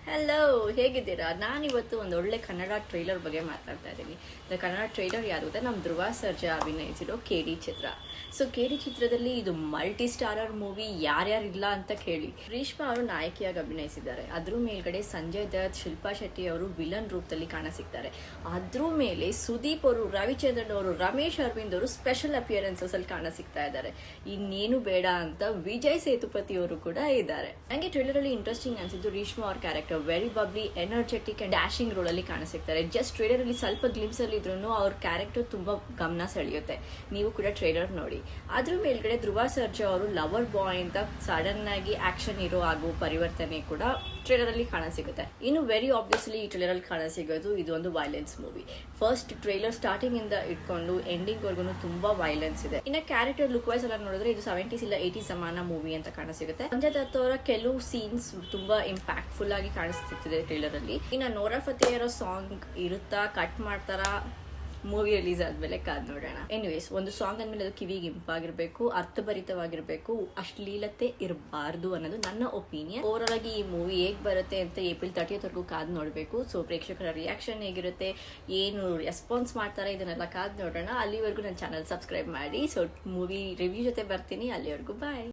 Hello, ಹೇಗಿದ್ದೀರಾ? ನಾನಿವತ್ತು ಒಂದು ಒಳ್ಳೆ ಕನ್ನಡ ಟ್ರೈಲರ್ ಬಗ್ಗೆ ಮಾತಾಡ್ತಾ ಇದ್ದೀನಿ. ಕನ್ನಡ ಟ್ರೈಲರ್ ಯಾರು ಗೊತ್ತಾ? ನಮ್ಮ ಧ್ರುವ ಸರ್ಜಾ ಅಭಿನಯಿಸಿರೋ KD ಚಿತ್ರ. ಸೊ KD ಚಿತ್ರದಲ್ಲಿ ಇದು ಮಲ್ಟಿ ಸ್ಟಾರರ್ ಮೂವಿ, ಯಾರ್ಯಾರಿಲ್ಲ ಅಂತ ಕೇಳಿ. ರೇಷ್ಮಾ ಅವರು ನಾಯಕಿಯಾಗಿ ಅಭಿನಯಿಸಿದ್ದಾರೆ. ಅದ್ರ ಮೇಲ್ಗಡೆ ಸಂಜಯ್ ದತ್, ಶಿಲ್ಪಾ ಶೆಟ್ಟಿ ಅವರು ವಿಲನ್ ರೂಪದಲ್ಲಿ ಕಾಣಸಿಗ್ತಾರೆ. ಅದ್ರ ಮೇಲೆ ಸುದೀಪ್ ಅವರು, ರವಿಚಂದ್ರನ್ ಅವರು, ರಮೇಶ್ ಅರವಿಂದ್ ಅವರು ಸ್ಪೆಷಲ್ ಅಪಿಯರೆನ್ಸಸ್ ಅಲ್ಲಿ ಕಾಣಸಿಗ್ತಾ ಇದ್ದಾರೆ. ಇನ್ನೇನು ಬೇಡ ಅಂತ ವಿಜಯ್ ಸೇತುಪತಿ ಅವರು ಕೂಡ ಇದ್ದಾರೆ. ನಂಗೆ ಟ್ರೈಲರ್ ಅಲ್ಲಿ ಇಂಟ್ರೆಸ್ಟಿಂಗ್ ಅನ್ಸಿದ್ದು ರೇಷ್ಮಾ ಅವ್ರ character very bubbly, energetic and dashing role ಅಲ್ಲಿ ಕಾಣಿಸ್ತಾರೆ. ಜಸ್ಟ್ ಟ್ರೈಲರ್ ಅಲ್ಲಿ ಸ್ವಲ್ಪ ಗ್ಲಿಮ್ಸ್ ಅಲ್ಲಿ ಇದ್ರೂ ಅವ್ರ ಕ್ಯಾರೆಕ್ಟರ್ ತುಂಬಾ ಗಮನ ಸೆಳೆಯುತ್ತೆ. ನೀವು ಕೂಡ ಟ್ರೈಲರ್ ನೋಡಿ. ಅದ್ರ ಮೇಲ್ಗಡೆ ಧ್ರುವ ಸರ್ಜಾ ಅವರು ಲವರ್ ಬಾಯ್ ಅಂತ ಸಡನ್ ಆಗಿ ಆಕ್ಷನ್ ಹೀರೋ ಆಗುವ ಪರಿವರ್ತನೆ ಕೂಡ ಟ್ರೈಲರ್ ಅಲ್ಲಿ ಕಾಣಸಿಗುತ್ತೆ. ಇನ್ನು ವೆರಿ ಆಬ್ವಿಯಸ್ಲಿ ಈ ಟ್ರೈಲರ್ ಅಲ್ಲಿ ಕಾಣಸಿಗೋದು ಇದು ಒಂದು violence movie. First trailer starting ಇಂದ ಇಟ್ಕೊಂಡು ಎಂಡಿಂಗ್ ವರ್ಗು ತುಂಬಾ ವೈಲೆನ್ಸ್ ಇದೆ. ಇನ್ನ ಕ್ಯಾರೆಕ್ಟರ್ ಲುಕ್ ವೈಸ್ ಎಲ್ಲ ನೋಡಿದ್ರೆ ಇದು 70s ಇಲ್ಲ 80s ಜಮಾನ ಮೂವಿ ಅಂತ ಕಾಣಿಸಿಗುತ್ತೆ. ಸಂಜಯ್ ದತ್ ಅವರ ಕೆಲವು ಸೀನ್ಸ್ ತುಂಬಾ ಇಂಪ್ಯಾಕ್ಟ್ಫುಲ್ ಆಗಿ ಕಾಣಿಸ್ತಿದೆ ಟ್ರೈಲರ್ ಅಲ್ಲಿ. ಇನ್ನ ನೋರಾ ಫತೇಹಿ ಸಾಂಗ್ ಇರುತ್ತಾ, ಕಟ್ ಮಾಡ್ತಾರಾ, ಮೂವಿ ರಿಲೀಸ್ ಆದ್ಮೇಲೆ ಕಾದ್ ನೋಡೋಣ. ಎನಿವೇಸ್, ಒಂದು ಸಾಂಗ್ ಅಂದ್ಮೇಲೆ ಅದು ಕಿವಿಗೆ ಇಂಪಾಗಿರ್ಬೇಕು, ಅರ್ಥಭರಿತವಾಗಿರ್ಬೇಕು, ಅಶ್ಲೀಲತೆ ಇರಬಾರ್ದು ಅನ್ನೋದು ನನ್ನ ಒಪಿನಿಯನ್. ಓವರ್ ಆಗಿ ಈ ಮೂವಿ ಹೇಗ್ ಬರುತ್ತೆ ಅಂತ April 30th ವರೆಗೂ ಕಾದ್ ನೋಡ್ಬೇಕು. ಸೊ ಪ್ರೇಕ್ಷಕರ ರಿಯಾಕ್ಷನ್ ಹೇಗಿರುತ್ತೆ, ಏನು ರೆಸ್ಪಾನ್ಸ್ ಮಾಡ್ತಾರೆ, ಇದನ್ನೆಲ್ಲ ಕಾದ್ ನೋಡೋಣ. ಅಲ್ಲಿವರೆಗೂ ನನ್ನ ಚಾನಲ್ ಸಬ್ಸ್ಕ್ರೈಬ್ ಮಾಡಿ. ಸೊ ಮೂವಿ ರಿವ್ಯೂ ಜೊತೆ ಬರ್ತೀನಿ. ಅಲ್ಲಿವರೆಗೂ ಬಾಯ್.